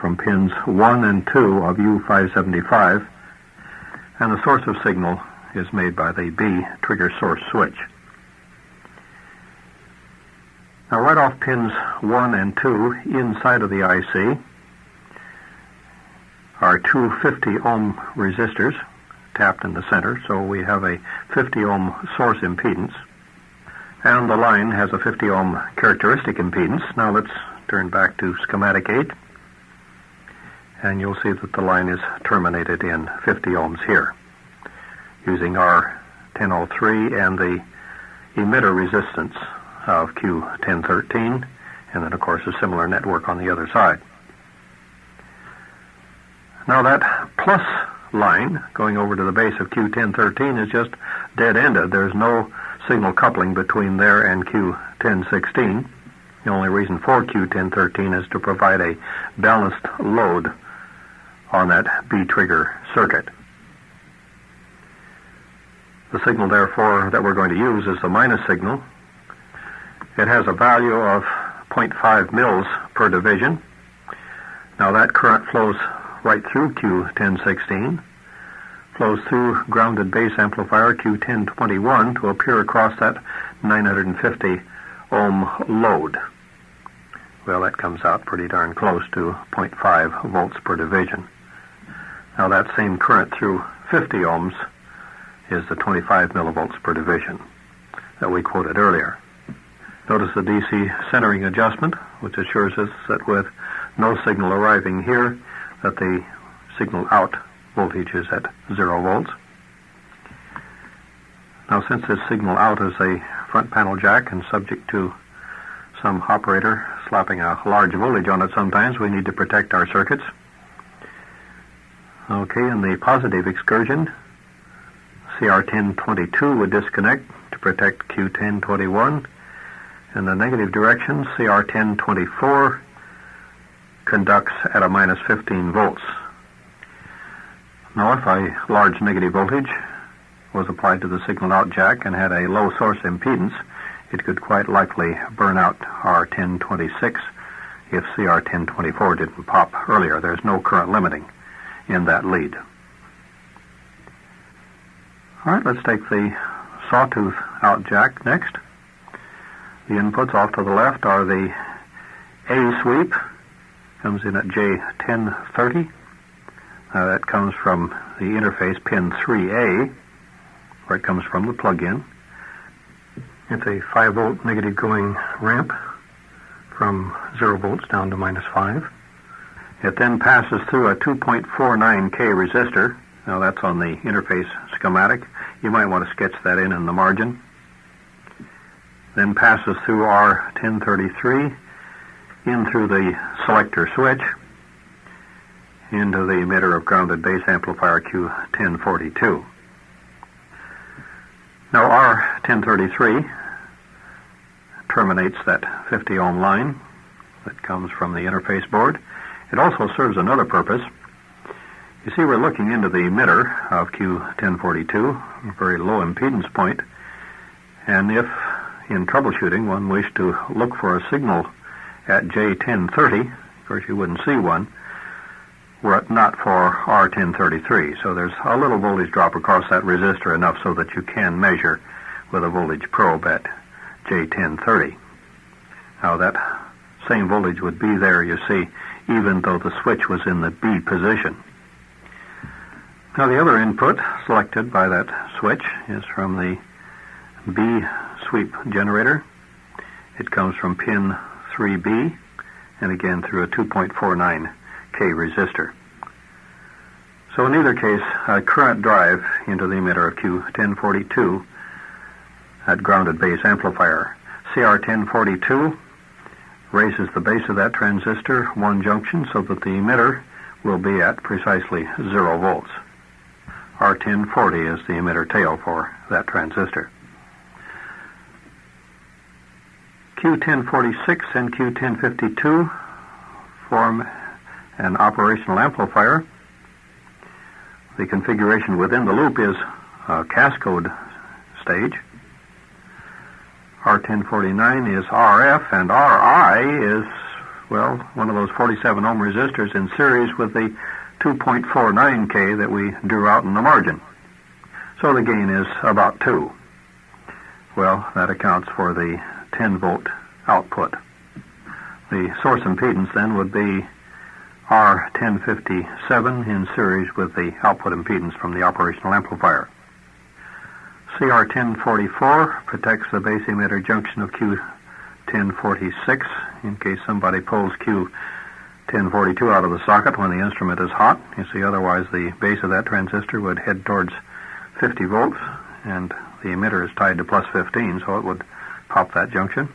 from pins 1 and 2 of U575, and the source of signal is made by the B trigger source switch. Now right off pins 1 and 2 inside of the IC are two 50 ohm resistors tapped in the center, so we have a 50 ohm source impedance, and the line has a 50 ohm characteristic impedance. Now let's turn back to schematic 8, and you'll see that the line is terminated in 50 ohms here, using R1003 and the emitter resistance of Q1013, and then of course a similar network on the other side. Now that plus line going over to the base of Q1013 is just dead-ended. There's no signal coupling between there and Q1016. The only reason for Q1013 is to provide a balanced load on that B trigger circuit. The signal, therefore, that we're going to use is the minus signal. It has a value of 0.5 mils per division. Now that current flows right through Q1016, flows through grounded base amplifier Q1021 to appear across that 950 ohm load. Well, that comes out pretty darn close to 0.5 volts per division. Now that same current through 50 ohms is the 25 millivolts per division that we quoted earlier. Notice the DC centering adjustment, which assures us that with no signal arriving here, that the signal out voltage is at 0 volts. Now, since this signal out is a front panel jack and subject to some operator slapping a large voltage on it sometimes, we need to protect our circuits. Okay, in the positive excursion, CR1022 would disconnect to protect Q1021. In the negative direction, CR1024 conducts at a minus 15 volts. Now, if a large negative voltage was applied to the signal out jack and had a low source impedance, it could quite likely burn out R1026 if CR1024 didn't pop earlier. There's no current limiting in that lead. All right, let's take the sawtooth out jack next. The inputs off to the left are the A sweep, comes in at J1030. That comes from the interface pin 3A, where it comes from the plug-in. It's a 5 volt negative going ramp from 0 volts down to minus 5. It then passes through a 2.49K resistor. Now that's on the interface schematic. You might want to sketch that in the margin. Then passes through R1033 in through the selector switch into the emitter of grounded base amplifier Q1042. Now R1033 terminates that 50 ohm line that comes from the interface board. It also serves another purpose. You see, we're looking into the emitter of Q1042, a very low impedance point, and if in troubleshooting one wished to look for a signal at J1030, of course you wouldn't see one, were it not for R1033. So there's a little voltage drop across that resistor, enough so that you can measure with a voltage probe at J1030. Now that same voltage would be there, you see, even though the switch was in the B position. Now the other input selected by that switch is from the B sweep generator. It comes from pin 3B, and again through a 2.49K resistor. So in either case, a current drive into the emitter of Q1042 at grounded base amplifier. CR1042 raises the base of that transistor one junction so that the emitter will be at precisely 0 volts. R1040 is the emitter tail for that transistor. Q1046 and Q1052 form an operational amplifier. The configuration within the loop is a cascode stage. R1049 is RF, and RI is Well, one of those 47 ohm resistors in series with the 2.49K that we drew out in the margin. So the gain is about 2. Well, that accounts for the 10 volt output. The source impedance then would be R1057 in series with the output impedance from the operational amplifier. CR1044 protects the base emitter junction of Q1046 in case somebody pulls Q1042 out of the socket when the instrument is hot. You see, otherwise the base of that transistor would head towards 50 volts, and the emitter is tied to plus 15, so it would pop that junction.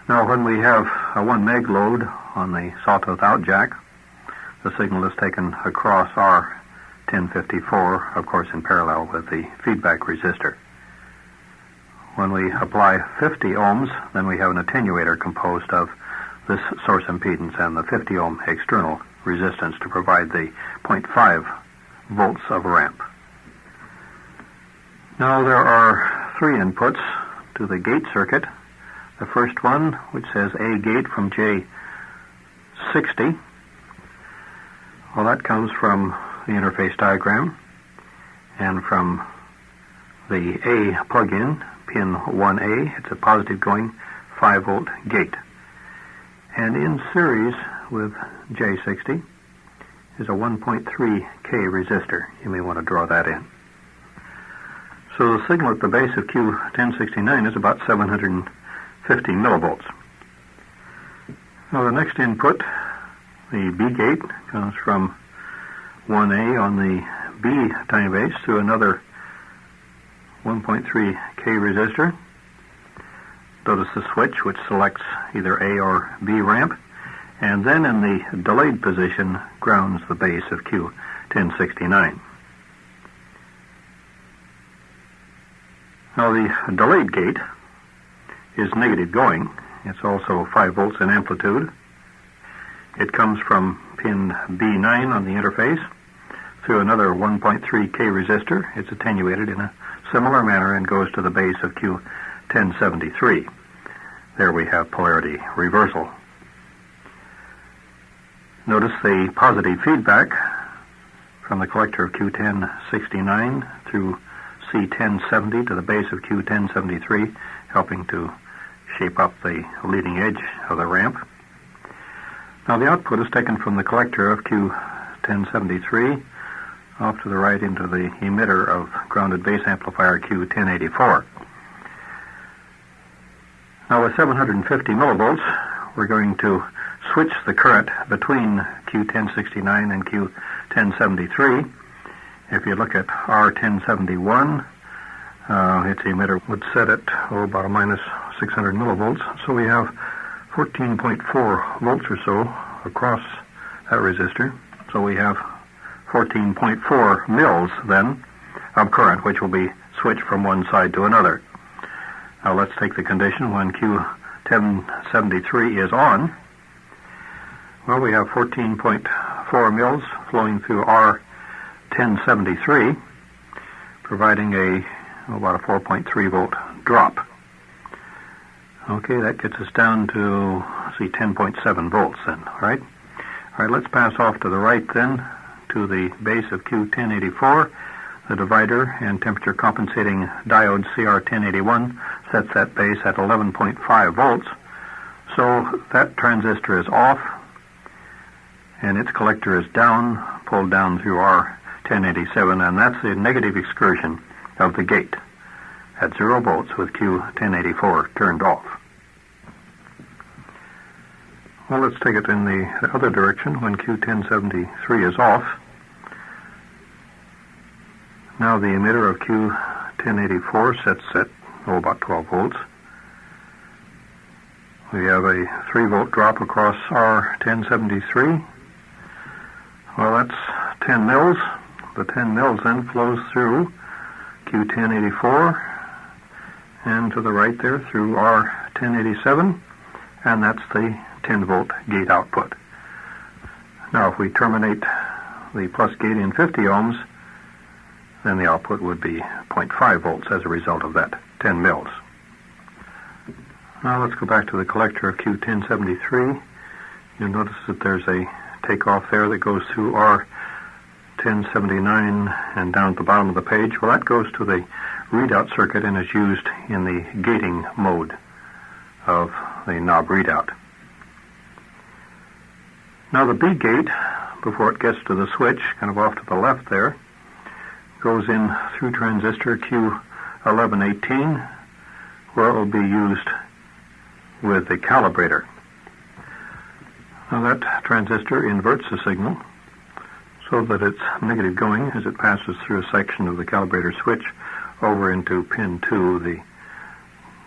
Now, when we have a 1 meg load on the sawtooth out jack, the signal is taken across R1054, of course in parallel with the feedback resistor. When we apply 50 ohms, then we have an attenuator composed of this source impedance and the 50 ohm external resistance to provide the 0.5 volts of ramp. Now there are 3 inputs to the gate circuit. The first one, which says A gate from J60, well, that comes from the interface diagram and from the A plug-in, pin 1A. It's a positive going 5 volt gate. And in series with J60 is a 1.3K resistor. You may want to draw that in. So the signal at the base of Q1069 is about 750 millivolts. Now the next input, the B gate, comes from 1A on the B tiny base to another 1.3K resistor. Notice the switch which selects either A or B ramp, and then in the delayed position grounds the base of Q1069. Now the delayed gate is negative going. It's also 5 volts in amplitude. It comes from pin B9 on the interface through another 1.3K resistor. It's attenuated in a similar manner and goes to the base of Q1073. There we have polarity reversal. Notice the positive feedback from the collector of Q1069 through C1070 to the base of Q1073, helping to shape up the leading edge of the ramp. Now the output is taken from the collector of Q1073 off to the right into the emitter of grounded base amplifier Q1084. Now with 750 millivolts, we're going to switch the current between Q1069 and Q1073. If you look at R1071, its emitter would set at about a minus 600 millivolts. So we have 14.4 volts or so across that resistor. So we have 14.4 mils then of current, which will be switched from one side to another. Now let's take the condition when Q1073 is on. Well, we have 14.4 mils flowing through R1073, providing about a 4.3 volt drop. Okay, that gets us down to, 10.7 volts then, all right? All right, let's pass off to the right then to the base of Q1084. The divider and temperature compensating diode CR1081 sets that base at 11.5 volts. So that transistor is off and its collector is down, pulled down through R1087, and that's the negative excursion of the gate at 0 volts with Q1084 turned off. Well, let's take it in the other direction when Q1073 is off. Now the emitter of Q1084 sets at about 12 volts. We have a 3 volt drop across R1073. Well, that's 10 mils. The 10 mils then flows through Q1084 and to the right there through R1087, and that's the 10 volt gate output. Now if we terminate the plus gate in 50 ohms, then the output would be 0.5 volts as a result of that 10 mils. Now let's go back to the collector of Q1073. You'll notice that there's a takeoff there that goes through R1079 and down at the bottom of the page. Well, that goes to the readout circuit and is used in the gating mode of the knob readout. Now the B gate, before it gets to the switch, kind of off to the left there, goes in through transistor Q1118, where it will be used with the calibrator. Now that transistor inverts the signal so that it's negative going as it passes through a section of the calibrator switch over into pin 2, the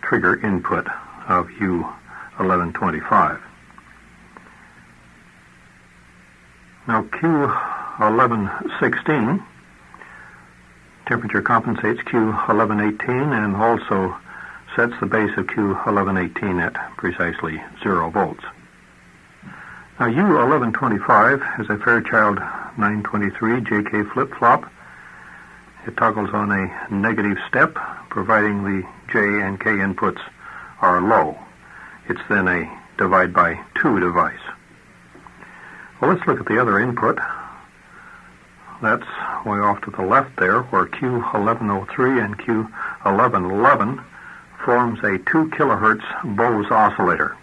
trigger input of U1125. Now Q1116 temperature compensates Q1118 and also sets the base of Q1118 at precisely 0 volts. Now U1125 is a Fairchild 923 JK flip-flop. It toggles on a negative step, providing the J and K inputs are low. It's then a divide by 2 device. Well, let's look at the other input. That's way off to the left there, where Q1103 and Q1111 forms a 2 kilohertz Bose oscillator.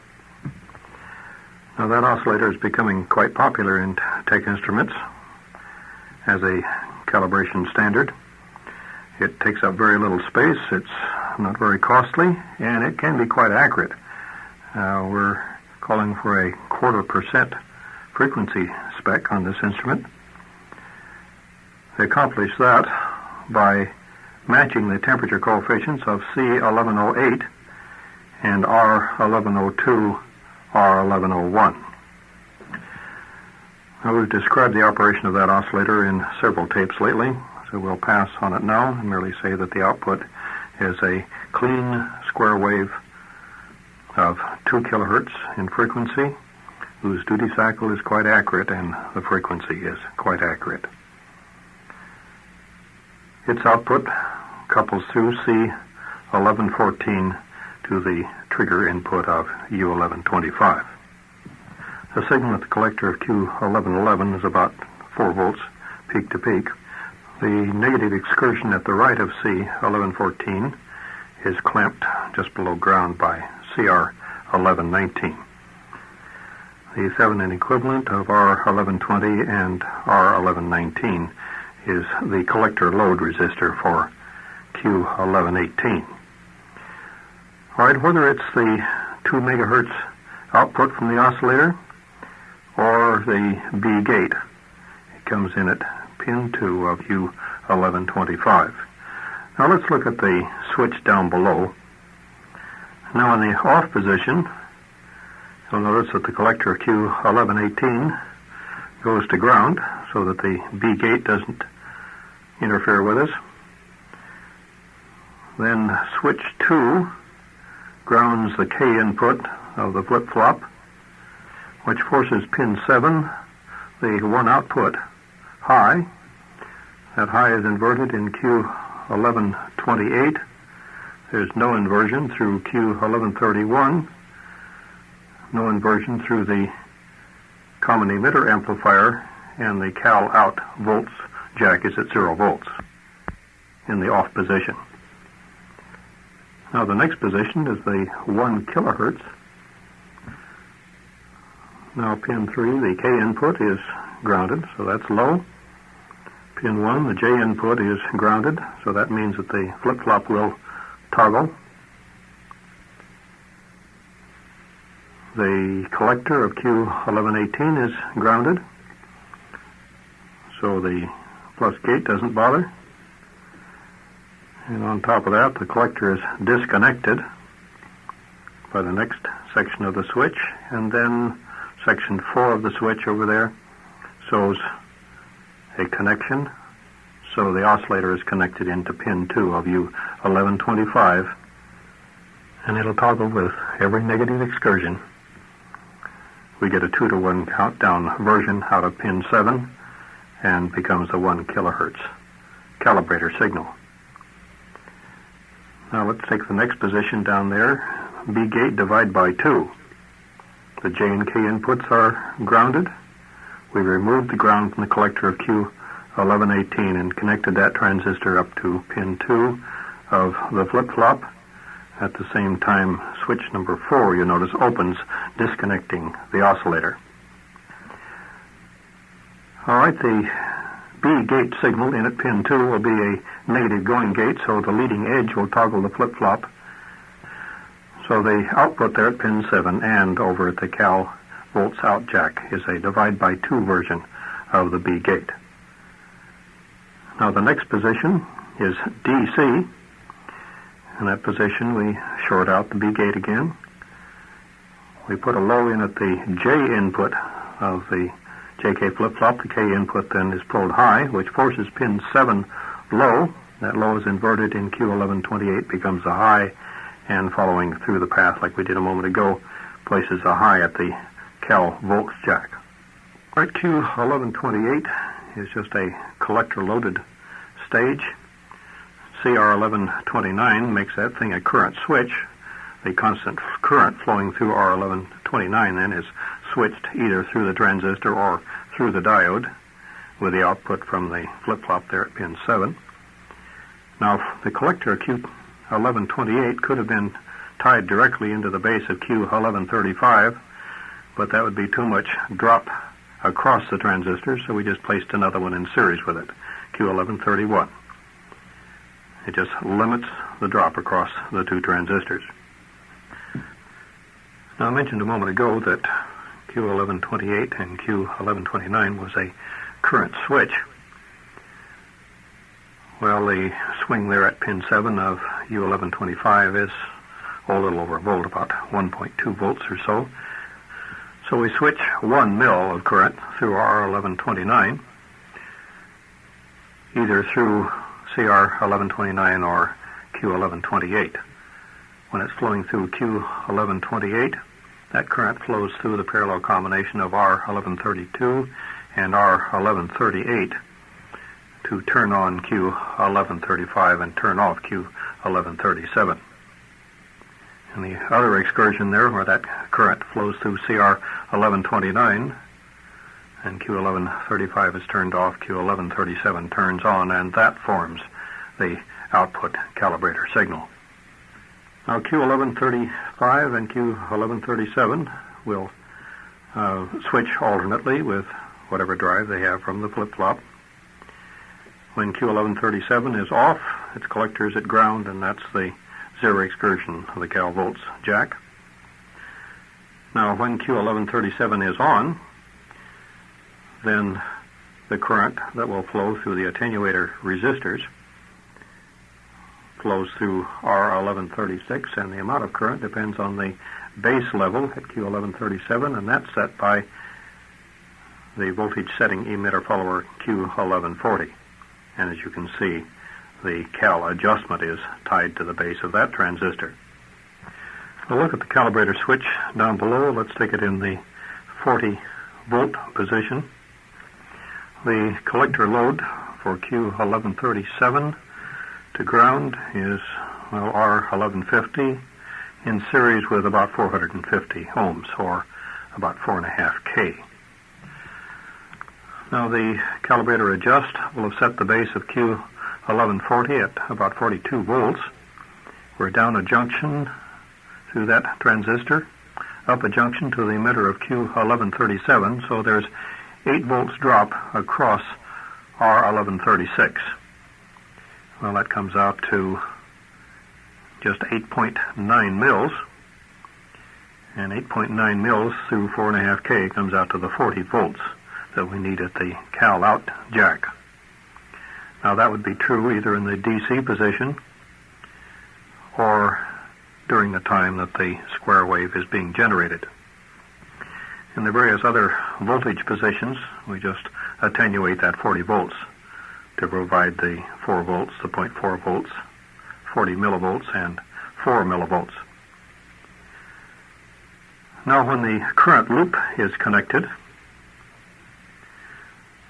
Now that oscillator is becoming quite popular in tech instruments as a calibration standard. It takes up very little space, it's not very costly, and it can be quite accurate. We're calling for a 0.25% frequency spec on this instrument. They accomplish that by matching the temperature coefficients of C1108 and R1102, R1101. Now, we've described the operation of that oscillator in several tapes lately, so we'll pass on it now and merely say that the output is a clean square wave of 2 kilohertz in frequency, whose duty cycle is quite accurate and the frequency is quite accurate. Its output couples through C1114 to the trigger input of U1125. The signal at the collector of Q1111 is about 4 volts peak to peak. The negative excursion at the right of C1114 is clamped just below ground by CR1119. The Thevenin equivalent of R1120 and R1119 is the collector load resistor for Q1118. All right, whether it's the 2 megahertz output from the oscillator or the B gate, it comes in at pin 2 of U1125. Now let's look at the switch down below. Now in the off position, you'll notice that the collector of Q1118 goes to ground so that the B gate doesn't interfere with us. Then switch 2 grounds the K input of the flip-flop, which forces pin 7, the 1 output, high. That high is inverted in Q1128. There's no inversion through Q1131, no inversion through the common emitter amplifier, and the cal out volts jack is at 0 volts in the off position. Now the next position is the 1 kilohertz. Now pin 3, the K input is grounded, so that's low. Pin 1, the J input is grounded, so that means that the flip-flop will toggle. The collector of Q1118 is grounded, so the plus gate doesn't bother. And on top of that, the collector is disconnected by the next section of the switch, and then section 4 of the switch over there shows a connection, so the oscillator is connected into pin 2 of U1125, and it'll toggle with every negative excursion. We get a 2-to-1 countdown version out of pin 7 and becomes a 1 kilohertz calibrator signal. Now let's take the next position down there, B gate divide by 2. The J and K inputs are grounded. We removed the ground from the collector of Q1118 and connected that transistor up to pin 2 of the flip-flop. At the same time, switch number 4, you notice, opens, disconnecting the oscillator. All right, the B gate signal in at pin 2 will be a negative going gate, so the leading edge will toggle the flip-flop. So the output there at pin 7 and over at the cal volts out jack is a divide by 2 version of the B gate. Now the next position is DC. In that position we short out the B gate again. We put a low in at the J input of the JK flip-flop. The K input then is pulled high, which forces pin 7 low. That low is inverted in Q1128, becomes a high, and following through the path like we did a moment ago, places a high at the cal volts jack. Right, Q1128 is just a collector-loaded stage. CR1129 makes that thing a current switch. The constant current flowing through R1129 then is switched either through the transistor or through the diode with the output from the flip-flop there at pin 7. Now, the collector Q1128 could have been tied directly into the base of Q1135, but that would be too much drop across the transistor, so we just placed another one in series with it, Q1131. It just limits the drop across the two transistors. Now, I mentioned a moment ago that Q1128 and Q1129 was a current switch. Well, the swing there at pin 7 of U1125 is a little over a volt, about 1.2 volts or so. So we switch 1 mil of current through R1129, either through CR1129 or Q1128. When it's flowing through Q1128, that current flows through the parallel combination of R1132 and R1138 to turn on Q1135 and turn off Q1137. And the other excursion there, where that current flows through CR1129 and Q1135 is turned off, Q1137 turns on, and that forms the output calibrator signal. Now Q1135 and Q1137 will switch alternately with whatever drive they have from the flip-flop. When Q1137 is off, its collector is at ground, and that's the zero excursion of the cal volts jack. Now when Q1137 is on, then the current that will flow through the attenuator resistors flows through R1136, and the amount of current depends on the base level at Q1137, and that's set by the voltage setting emitter follower Q1140. And as you can see, the cal adjustment is tied to the base of that transistor. We'll look at the calibrator switch down below. Let's take it in the 40 volt position. The collector load for Q1137 to ground is, well, R1150 in series with about 450 ohms, or about 4.5 K. Now the calibrator adjust will have set the base of Q1140 at about 42 volts. We're down a junction through that transistor, up a junction to the emitter of Q1137, so there's 8 volts drop across R1136. Well, that comes out to just 8.9 mils, and 8.9 mils through 4.5 K comes out to the 40 volts that we need at the cal out jack. Now that would be true either in the DC position or during the time that the square wave is being generated. In the various other voltage positions, we just attenuate that 40 volts to provide the 4 volts, the 0.4 volts, 40 millivolts, and 4 millivolts. Now when the current loop is connected,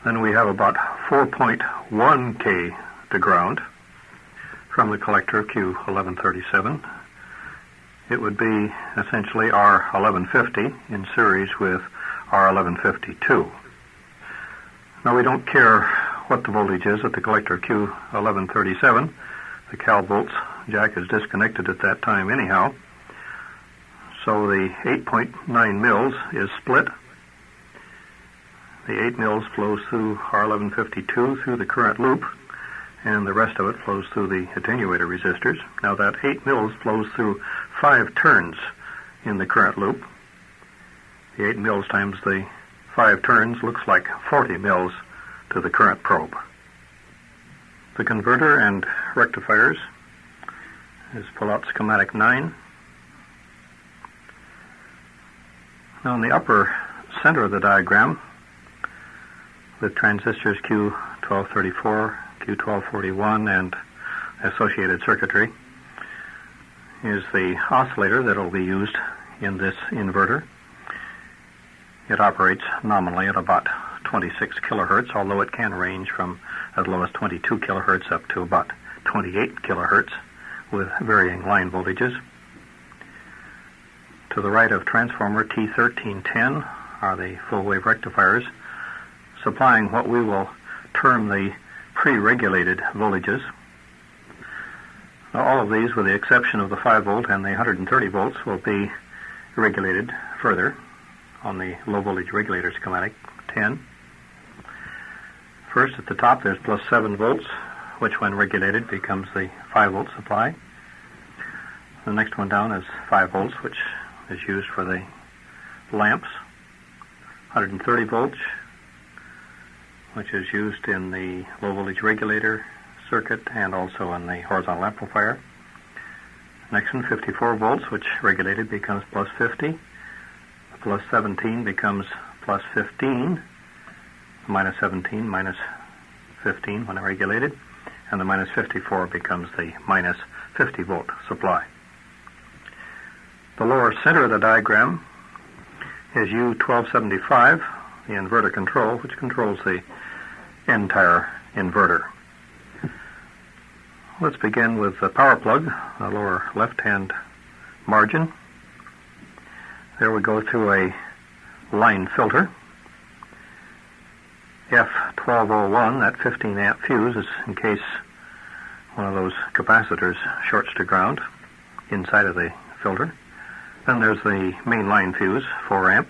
then we have about 4.1 K to ground from the collector Q1137. it would be essentially R1150 in series with R1152. Now we don't care what the voltage is at the collector Q1137. The cal volts jack is disconnected at that time anyhow. So the 8.9 mils is split. The 8 mils flows through R1152 through the current loop, and the rest of it flows through the attenuator resistors. Now that 8 mils flows through 5 turns in the current loop. The 8 mils times the 5 turns looks like 40 mils to the current probe. The converter and rectifiers is pull-out schematic 9. Now in the upper center of the diagram, with transistors Q1234, Q1241, and associated circuitry, is the oscillator that will be used in this inverter. It operates nominally at about 26 kilohertz, although it can range from as low as 22 kilohertz up to about 28 kilohertz with varying line voltages. To the right of transformer T1310 are the full-wave rectifiers, supplying what we will term the pre-regulated voltages. Now, all of these, with the exception of the 5 volt and the 130 volts, will be regulated further on the low voltage regulator schematic 10. First, at the top, there's plus 7 volts, which when regulated becomes the 5 volt supply. The next one down is 5 volts, which is used for the lamps. 130 volts, which is used in the low voltage regulator circuit and also in the horizontal amplifier. Next one, 54 volts, which regulated becomes plus 50. The plus 17 becomes plus 15. Minus 17, minus 15 when regulated. And the minus 54 becomes the minus 50 volt supply. The lower center of the diagram is U1275, the inverter control, which controls the entire inverter. Let's begin with the power plug, the lower left-hand margin. There we go through a line filter. F1201, that 15 amp fuse, is in case one of those capacitors shorts to ground inside of the filter. Then there's the main line fuse, 4 amp.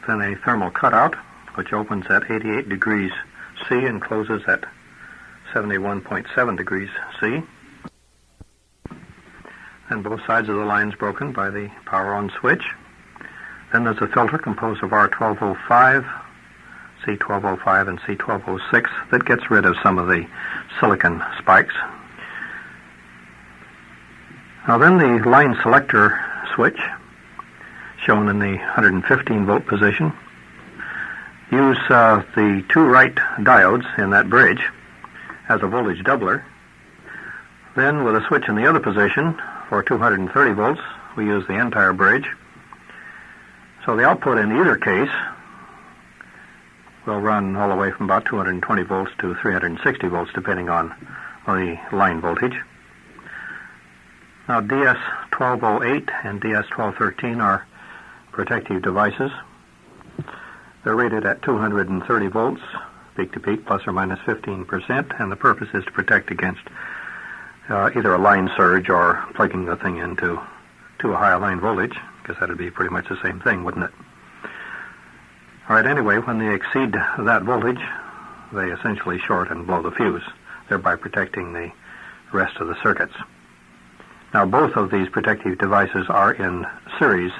Then a thermal cutout, which opens at 88 degrees C and closes at 71.7 degrees C. And both sides of the lines broken by the power on switch. Then there's a filter composed of R1205, C1205, and C1206 that gets rid of some of the silicon spikes. Now then the line selector switch, shown in the 115 volt position, use the 2 right diodes in that bridge as a voltage doubler. Then with a switch in the other position for 230 volts, we use the entire bridge. So the output in either case will run all the way from about 220 volts to 360 volts, depending on the line voltage. Now DS1208 and DS1213 are protective devices. They're rated at 230 volts, peak to peak, plus or minus 15%, and the purpose is to protect against either a line surge or plugging the thing into a higher line voltage, because that would be pretty much the same thing, wouldn't it? All right, anyway, when they exceed that voltage, they essentially short and blow the fuse, thereby protecting the rest of the circuits. Now, both of these protective devices are in series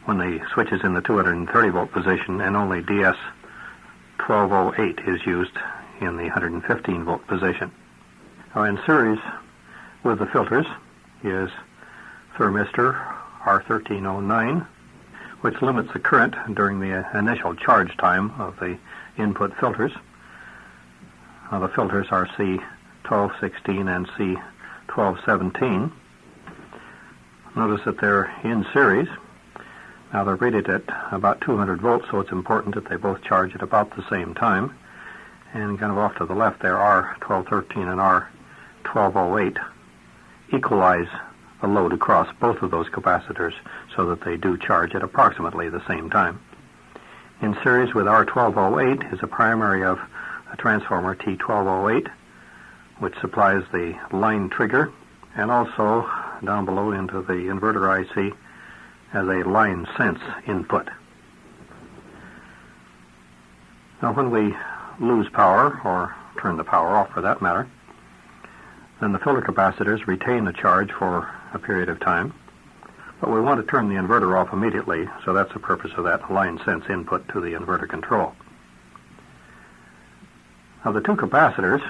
when the switch is in the 230 volt position, and only DS1208 is used in the 115 volt position. Now, in series with the filters is thermistor R1309, which limits the current during the initial charge time of the input filters. Now, the filters are C1216 and C1217. Notice that they're in series. Now, they're rated at about 200 volts, so it's important that they both charge at about the same time. And kind of off to the left there are R1213 and R1208. equalize the load across both of those capacitors so that they do charge at approximately the same time. In series with R1208 is a primary of a transformer T1208, which supplies the line trigger, and also down below into the inverter IC as a line sense input. Now when we lose power, or turn the power off for that matter, then the filter capacitors retain the charge for a period of time, but we want to turn the inverter off immediately, so that's the purpose of that line sense input to the inverter control. Now the two capacitors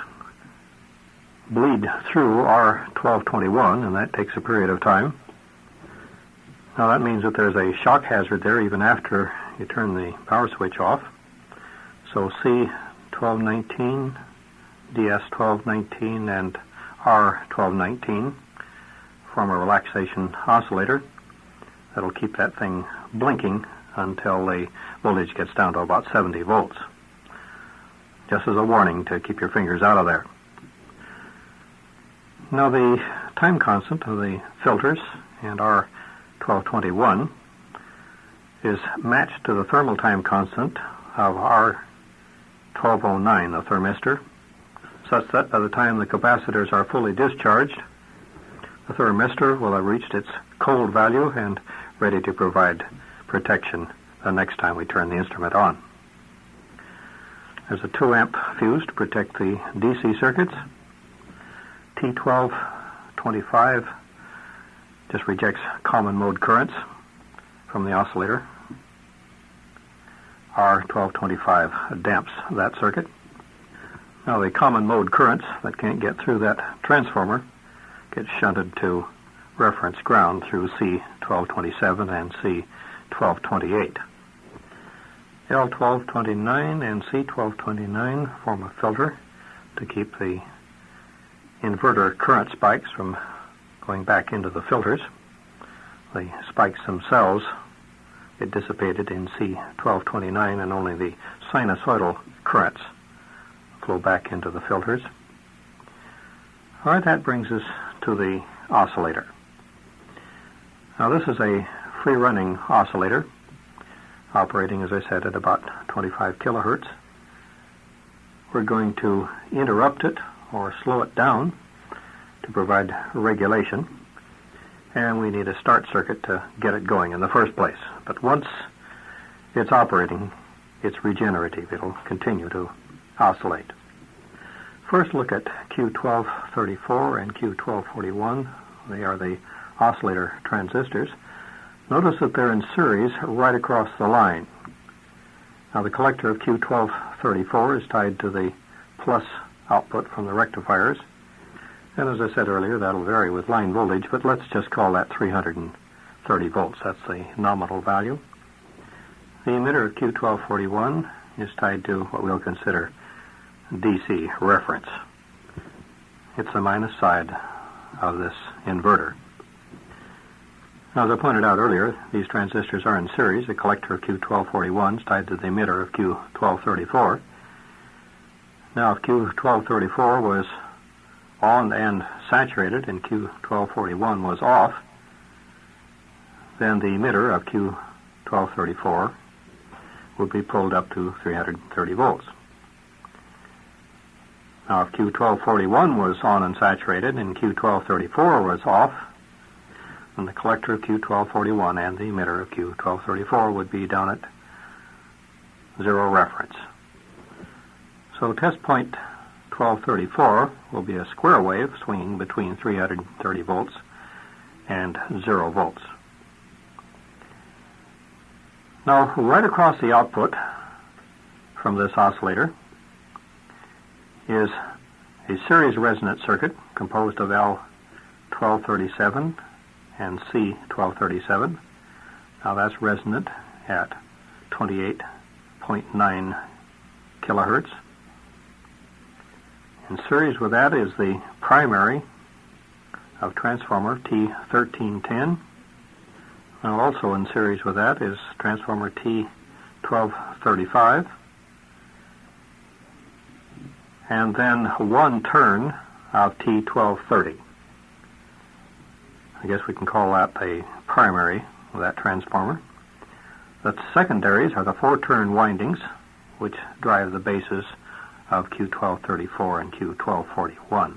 bleed through R1221, and that takes a period of time. Now that means that there's a shock hazard there even after you turn the power switch off. So C1219, DS1219, and R1219 form a relaxation oscillator that'll keep that thing blinking until the voltage gets down to about 70 volts. Just as a warning to keep your fingers out of there. Now the time constant of the filters and R1221 is matched to the thermal time constant of R1209, the thermistor, such that by the time the capacitors are fully discharged, the thermistor will have reached its cold value and ready to provide protection the next time we turn the instrument on. There's a 2 amp fuse to protect the DC circuits. T1225 just rejects common mode currents from the oscillator. R1225 damps that circuit. Now the common mode currents that can't get through that transformer get shunted to reference ground through C1227 and C1228. L1229 and C1229 form a filter to keep the inverter current spikes from going back into the filters. The spikes themselves get dissipated in C1229, and only the sinusoidal currents flow back into the filters. All right, that brings us to the oscillator. Now this is a free-running oscillator, operating, as I said, at about 25 kilohertz. We're going to interrupt it or slow it down to provide regulation, and we need a start circuit to get it going in the first place. But once it's operating, it's regenerative. It'll continue to oscillate. First, look at Q1234 and Q1241. They are the oscillator transistors. Notice that they're in series right across the line. Now the collector of Q1234 is tied to the plus output from the rectifiers. And as I said earlier, that'll vary with line voltage, but let's just call that 330 volts. That's the nominal value. The emitter of Q1241 is tied to what we'll consider DC reference. It's the minus side of this inverter. Now, as I pointed out earlier, these transistors are in series. The collector of Q1241 is tied to the emitter of Q1234. Now, if Q1234 was on and saturated and Q1241 was off, then the emitter of Q1234 would be pulled up to 330 volts. Now, if Q1241 was on and saturated and Q1234 was off, then the collector of Q1241 and the emitter of Q1234 would be down at zero reference. So test point 1234 will be a square wave swinging between 330 volts and 0 volts. Now, right across the output from this oscillator is a series resonant circuit composed of L1237 and C1237. Now that's resonant at 28.9 kilohertz. In series with that is the primary of transformer T1310. Now also in series with that is transformer T1235. And then one turn of T1230. I guess we can call that the primary of that transformer. The secondaries are the 4-turn windings, which drive the bases of Q1234 and Q1241.